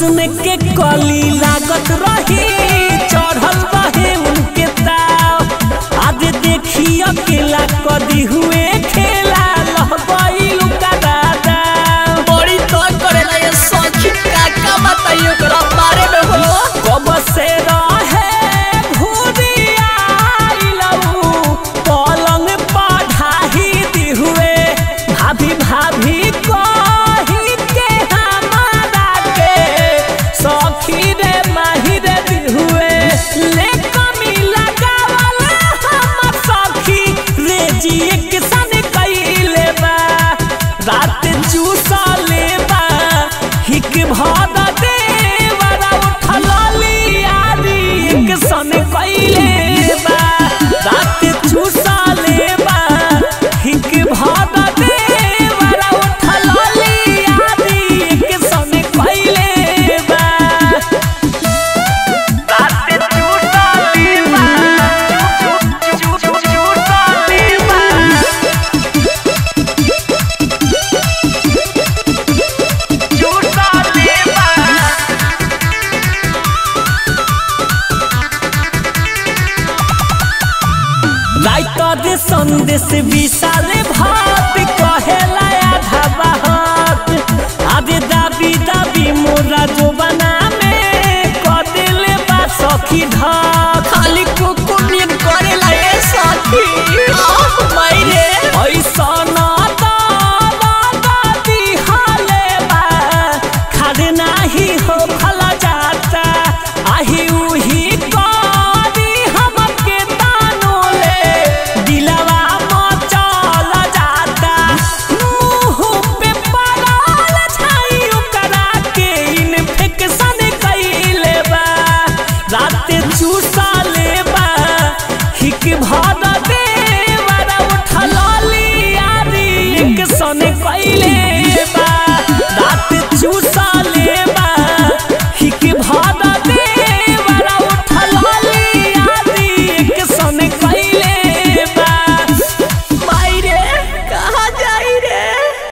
हुस्न के कली लागत रही चढ़ल रहे उनके ताव आज देखी अकेला कदी हुए खेला लहबई लुका दादा बड़ी तो करेला ये सखी का बताइयो करा बारे में हो कब से रहे भूरिया लऊ पलंग पढ़ाही दी हुए भाभी भाभी कही के हमारा के सखी रे माहिर दी हुए ले कमी लगावला हम सखी रे जी एक सन कइले बा रात चूसा लेबा हिक भद देवरा उठलली आदि एक सन कइले बा रात चूसा लेबा हिक भद देवरा उठलली आदि एक सन कइले बा रात चूसा लेबा चूसा लेबा राइटर संदेश विशाल भात कहेला आधा बात आदे दाबी दाबी मोरा जो बना में कदिले बा सखी धा